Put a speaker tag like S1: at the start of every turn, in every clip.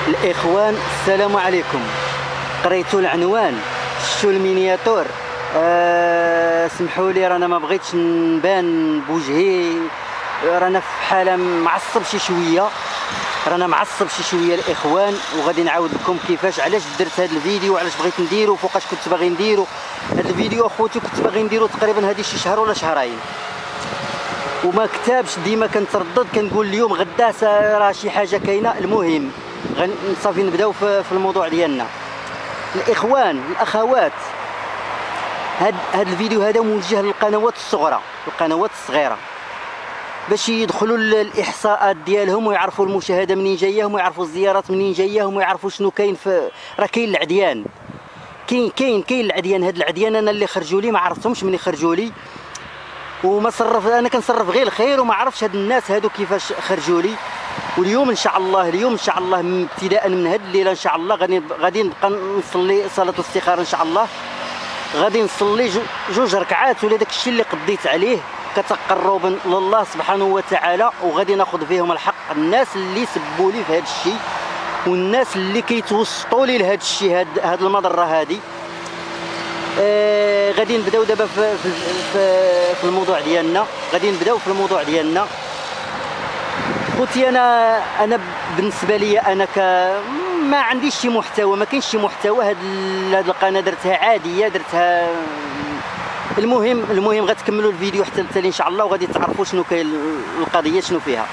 S1: الاخوان السلام عليكم. قريتوا العنوان، شفتوا المينياتور. سمحوا لي رانا ما بغيتش نبان بوجهي، رانا في حاله معصب شي شويه، الاخوان، وغادي نعاود لكم كيفاش علاش درت هذا الفيديو وعلاش بغيت نديرو وفوقاش كنت باغي نديرو هذا الفيديو. اخوتي كنت باغي نديرو تقريبا هذه شي شهر ولا شهرين وما كتابش، ديما كنتردد كنقول اليوم غدا راه شي حاجه كاينه. المهم صافي نبداو في الموضوع ديالنا. الاخوان الاخوات، هاد الفيديو هذا موجه للقنوات الصغرى، القنوات الصغيره، باش يدخلوا الاحصاءات ديالهم ويعرفوا المشاهده منين جايهم ويعرفوا الزيارات منين جايهم ويعرفوا شنو كاين راه كاين العديان، كاين العديان. هاد العديان انا اللي خرجوا لي ما عرفتهمش منين خرجوا لي، وما صرف، انا كنصرف غير الخير وما عرفتش هاد الناس هادو كيفاش خرجوا لي. واليوم ان شاء الله، ابتداء من هاد الليله ان شاء الله غادي نبقى نصلي صلاه الاستخاره ان شاء الله، غادي نصلي جوج ركعات ولا داك الشيء اللي قضيت عليه كتقربا لله سبحانه وتعالى، وغادي ناخذ فيهم الحق الناس اللي سبوا لي في هذا الشيء والناس اللي كيتوسطوا لي لهذا الشيء، هاد المضره هذه. غادي نبداو دابا في الموضوع ديالنا، خوتي. انا بالنسبه لي انا ما عنديش شي محتوى، ما كاينش شي محتوى. هاد القناه درتها عاديه، درتها. المهم غتكملوا الفيديو حتى التالي ان شاء الله وغادي تعرفوا شنو كاين القضيه شنو فيها.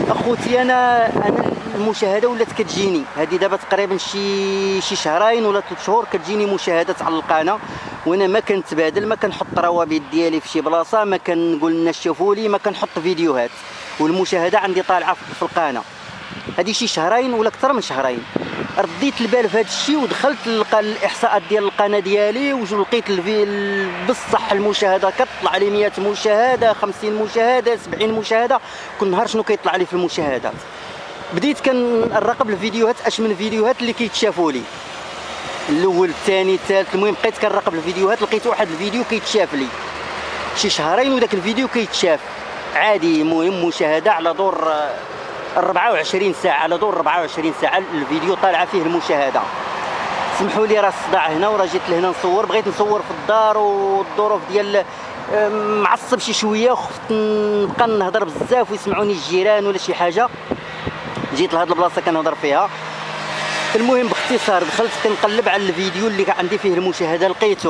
S1: اخوتي انا المشاهده ولات كتجيني هذه دابا تقريبا شي شهرين ولا 3 شهور كتجيني مشاهدات على القناه، وانا ما كنتبادل، ما كنحط روابط ديالي في شي بلاصه، ما كنقول للناس شوفوا لي، ما كنحط فيديوهات، والمشاهده عندي طالعه في القناه. هذه شي شهرين ولا اكثر من شهرين رديت البال في هذا الشيء ودخلت الاحصاءات ديال القناه ديالي ولقيت بصح المشاهده كتطلع لي 100 مشاهده، 50 مشاهده، 70 مشاهده كل نهار. شنو كيطلع لي في المشاهدات؟ بديت كنراقب الفيديوهات، اش من فيديوهات اللي كيتشافوا لي، الاول الثاني الثالث. المهم بقيت كنراقب الفيديوهات، لقيت واحد الفيديو كيتشاف لي شي شهرين وداك الفيديو كيتشاف عادي. المهم مشاهده على دور 24 ساعه، الفيديو طالعه فيه المشاهده. سمحوا لي راه الصداع هنا وراه جيت لهنا نصور، بغيت نصور في الدار والظروف ديال معصب شي شويه، وخفت نبقى نهضر بزاف ويسمعوني الجيران ولا شي حاجه، جيت لهاد البلاصه كنهضر فيها. المهم باختصار دخلت كنقلب على الفيديو اللي عندي فيه المشاهده، لقيت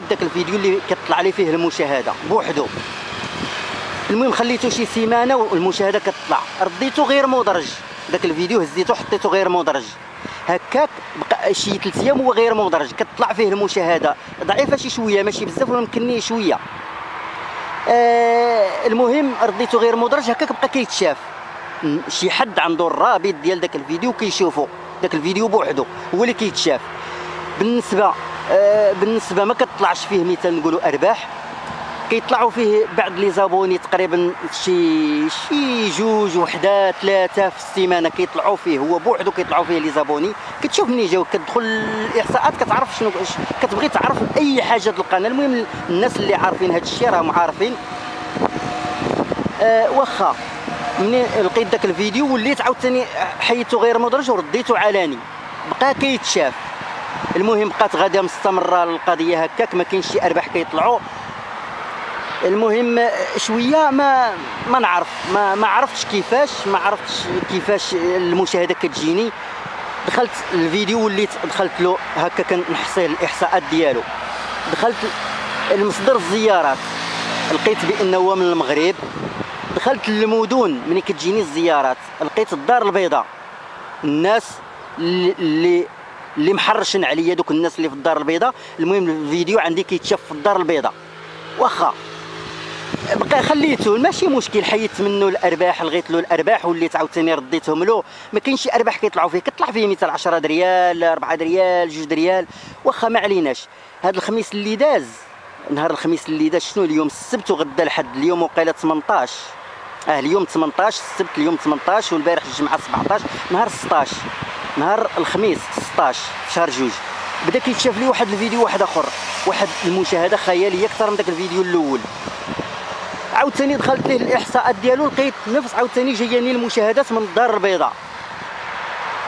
S1: داك الفيديو اللي كتطلع لي فيه المشاهده بوحدو. المهم خليته شي سيمانه والمشاهده كتطلع، رديته غير مدرج، داك الفيديو هزيته حطيته غير مدرج هكاك، بقى شي 3 ايام هو غير مدرج، كتطلع فيه المشاهده ضعيفه شي شويه، ماشي بزاف ولا يمكنني شويه. المهم رديته غير مدرج هكاك، بقى كيتشاف، شي حد عنده الرابط ديال داك الفيديو كيشوفو داك الفيديو بوحدو هو اللي كيتشاف. بالنسبه ما كتطلعش فيه مثال نقولوا ارباح، كيطلعوا فيه بعض لي زابوني تقريبا شي 2 وحده 3 في السيمانه كيطلعوا فيه، هو بوحدو كيطلعوا فيه لي زابوني. كتشوف منين جاو، كتدخل الاحصاءات كتعرف شنو كتبغي تعرف اي حاجه د القناه. المهم الناس اللي عارفين هذا الشيء راهم عارفين. واخا منين لقيت داك الفيديو وليت عاوتاني حيدته غير مدرج ورديته علاني، بقى كيتشاف. المهم بقات غاده مستمره القضيه هكاك، ما كاينش شي ارباح كيطلعوا. المهم شويه ما نعرف، ما عرفتش كيفاش المشاهده كتجيني. دخلت الفيديو وليت دخلت له هكا كنحصي الاحصاءات ديالو، دخلت المصدر الزيارات لقيت بانه هو من المغرب. دخلت للمدن ملي كتجيني الزيارات لقيت الدار البيضاء، الناس اللي محرشن عليا دوك الناس اللي في الدار البيضاء. المهم الفيديو عندي كيتشاف في الدار البيضاء، واخا بقى خليته ماشي مشكل، حيدت منه الارباح، لغيت له الارباح وليت عاوتاني رديتهم له. ما كاينش شي ارباح كيطلعوا فيه، كطلع فيه مثال 10 ريال، 4 ريال، 2 ريال، واخا ما عليناش. هذا الخميس اللي داز، نهار الخميس اللي داز شنو اليوم؟ السبت وغدا الحد، اليوم وقيله 18، اليوم 18، السبت اليوم 18 والبارح الجمعه 17، نهار 16، نهار الخميس 16 في شهر 2 بدا كيتشاف لي واحد الفيديو واحد اخر، واحد المشاهده خياليه اكثر من داك الفيديو الاول. عاوتاني دخلت ليه الاحصاءات ديالو لقيت نفس عاوتاني جاياني المشاهدات من الدار البيضاء.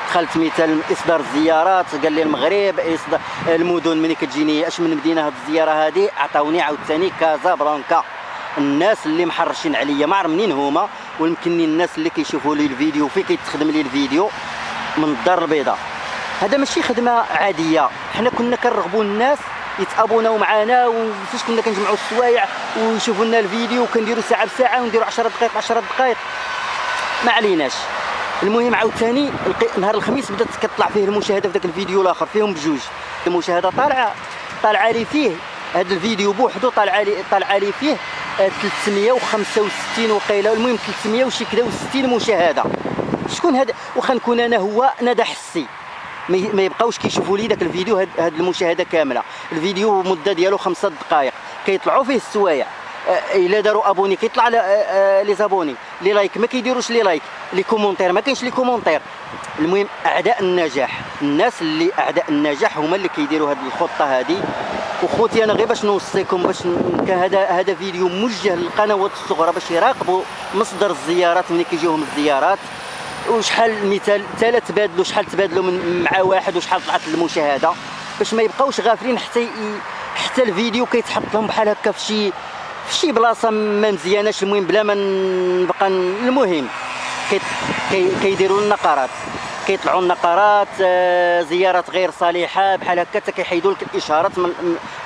S1: دخلت مثال اصدار الزيارات، قال لي المغرب المدن ملي كتجيني اش من مدينه هاد الزياره هذه، عطاوني عاوتاني كازابلانكا. الناس اللي محرشين عليا ما عرف منين هما، ويمكن الناس اللي كيشوفوا لي الفيديو فين كيتخدم لي الفيديو من الدار البيضاء. هذا ماشي خدمه عاديه، حنا كنا كنرغبوا الناس يتابوناو معنا، وفاش كنا كنجمعوا السوايع ويشوفوا لنا الفيديو وكنديروا ساعه بساعه ونديروا 10 دقائق 10 دقائق، ما عليناش. المهم عاوتاني نهار الخميس بدات كطلع فيه المشاهده في ذاك الفيديو الاخر فيهم بجوج المشاهده طالعه لي فيه هذا الفيديو بوحدو طالعه لي فيه 365 وقيله، المهم 300 وشي كذا و60 مشاهده. شكون هذا؟ واخا نكون انا هو ندى حسي ما يبقاوش كيشوفوا لي داك الفيديو هاد المشاهده كامله. الفيديو مده ديالو 5 دقائق، كيطلعوا فيه السوايع. الا داروا ابوني كيطلع لي زابوني، لي لايك ما كيديروش لي لايك، لي كومونتير ما كاينش لي كومونتير. المهم اعداء النجاح، الناس اللي اعداء النجاح هما اللي كيديروا هذه الخطه هذه. وخوتي انا غير باش نوصيكم، باش هذا فيديو موجه للقنوات الصغرى باش يراقبوا مصدر الزيارات ملي كيجيوهم الزيارات، وشحال مثال تالا تبادلوا، شحال تبادلوا مع واحد وشحال طلعت المشاهده، باش ما يبقاوش غافلين حتى الفيديو كيتحط لهم بحال هكا في شي بلاصه ما مزياناش. المهم بلا ما نبقى، المهم كيديروا لنا قرارات، كيطلعوا لنا قرارات زيارات غير صالحه بحال هكا، حتى كيحيدوا لك الاشارات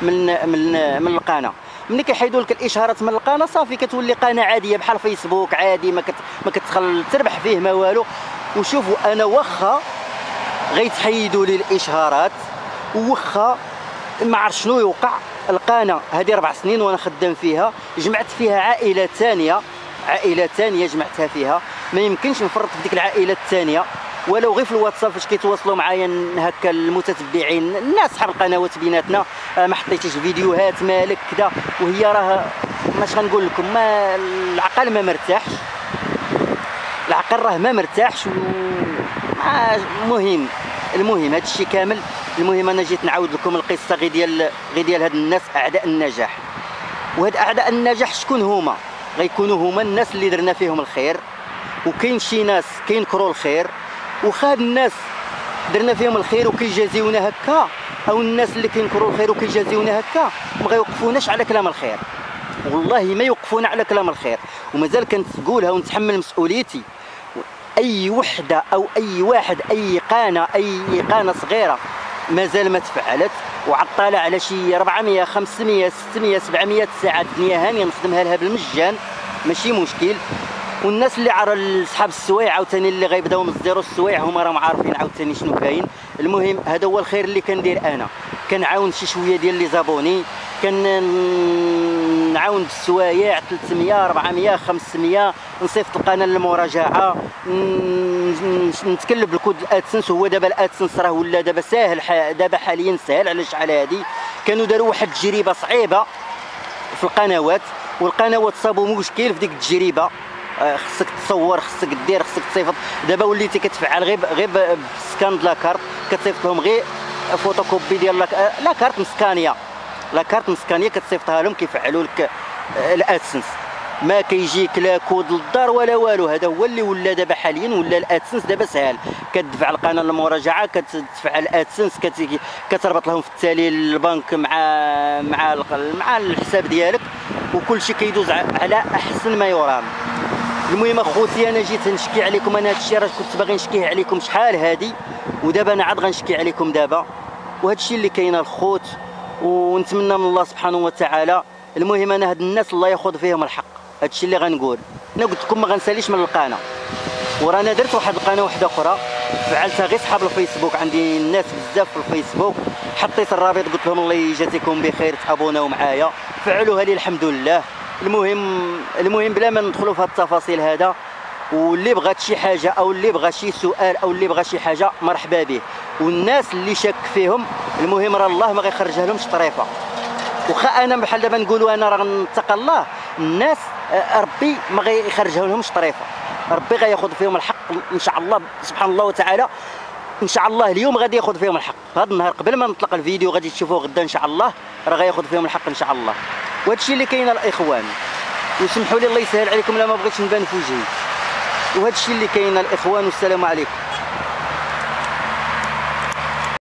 S1: من القناه. ملي كيحيدوا لك الاشارات من القناه صافي كتولي قناه عاديه بحال فيسبوك عادي، ما كتدخل تربح فيه ما والو. وشوفوا انا واخا غيتحيدوا لي الاشهارات، وواخا ما عرف شنو يوقع، القناه هذه 4 سنين وانا خدام فيها، جمعت فيها عائله ثانيه جمعتها فيها، ما يمكنش نفرط في ديك العائله الثانيه. ولو غير في الواتساب فاش كيتواصلوا معايا هكا المتتبعين الناس صحاب القنوات بيناتنا، ما حطيتيش فيديوهات مالك كذا، وهي راه ماش غنقول لكم، ما العقل ما مرتاحش، العقل راه ما مرتاحش. المهم هذا الشيء كامل. المهم انا جيت نعاود لكم القصه غير ديال هاد الناس اعداء النجاح. وهاد اعداء النجاح شكون هما؟ غيكونوا هما الناس اللي درنا فيهم الخير، وكاين شي ناس كينكروا الخير، وخا هاد الناس درنا فيهم الخير وكيجازيونا هكا، او الناس اللي كينكروا الخير وكيجازيونا هكا ما غيوقفوناش على كلام الخير، والله ما يوقفونا على كلام الخير. ومازال كنقولها ونتحمل مسؤوليتي، اي وحده او اي واحد، اي قناه صغيره مازال ما تفعلت وعطالة على شي 400 500 600 700 ساعه الدنيا هانيه نخدمها لها بالمجان، ماشي مشكل. والناس اللي عرى صحاب السوايع عاوتاني اللي غيبداو مصدروا السوايع هما راهم عارفين عاوتاني شنو كاين. المهم هذا هو الخير اللي كندير انا، كنعاون شي شويه ديال لي زابوني، كنعاون بالسوايع 300 400 500، نصيفط القناه للمراجعه، نتكلب الكود الادسنس. هو دابا الادسنس راه ولا دابا ساهل، دابا حاليا ساهل على شحال هادي. كانوا داروا واحد التجربه صعيبه في القنوات، والقنوات صابوا مشكل في ديك التجربه، خصك تصور، خصك دير، خصك تصيفط. دابا وليتي كتفعل غير بسكان د لاكارت، كتصيفط لهم غير فوتوكوبي ديال لاكارت مسكانيه كتصيفطها لهم كيفعلوا لك الادسنس. ما كيجيك لا كود للدار ولا والو. هذا هو اللي ولا دابا حاليا، ولا الادسنس دابا سهل، كتدفع القناه للمراجعه، كتدفع الادسنس، كتربط لهم في التالي البنك مع الحساب ديالك، وكل شيء كيدوز على احسن ما يرام. المهم اخوتي انا جيت نشكي عليكم، انا هذا الشيء راه كنت باغي نشكيه عليكم شحال هادي، ودابا انا عاد غنشكي عليكم دابا، وهذا الشيء اللي كاين الخوت، ونتمنى من الله سبحانه وتعالى. المهم انا هاد الناس الله ياخذ فيهم الحق، هذا الشيء اللي غنقول. انا قلت لكم ما غنساليش من القناه، ورانا درت واحد القناه واحده اخرى فعلتها غير صحاب الفيسبوك، عندي الناس بزاف في الفيسبوك، حطيت الرابط قلت لهم الله يجازيكم بخير تابوناو معايا، فعلوها لي الحمد لله. المهم بلا ما ندخلوا في هاد التفاصيل هذا، واللي بغات شي حاجه او اللي بغى شي سؤال او اللي بغى شي حاجه مرحبا به. والناس اللي شاك فيهم المهم راه الله ما غيخرجها لهمش طريفه، واخا انا بحال دابا نقولوا انا راه نتقى الله، الناس ربي ما غيخرجها لهمش طريفه، ربي غياخذ فيهم الحق ان شاء الله سبحان الله وتعالى. ان شاء الله اليوم غادي ياخذ فيهم الحق، هذا النهار قبل ما نطلق الفيديو غادي تشوفوه غدا ان شاء الله، راه غياخذ فيهم الحق ان شاء الله. وهذا الشيء اللي كاين الاخوان، وسمحوا لي الله يسهل عليكم لا ما بغيتش نبان في وجهي، وهذا الشيء اللي كاين الاخوان، والسلام عليكم.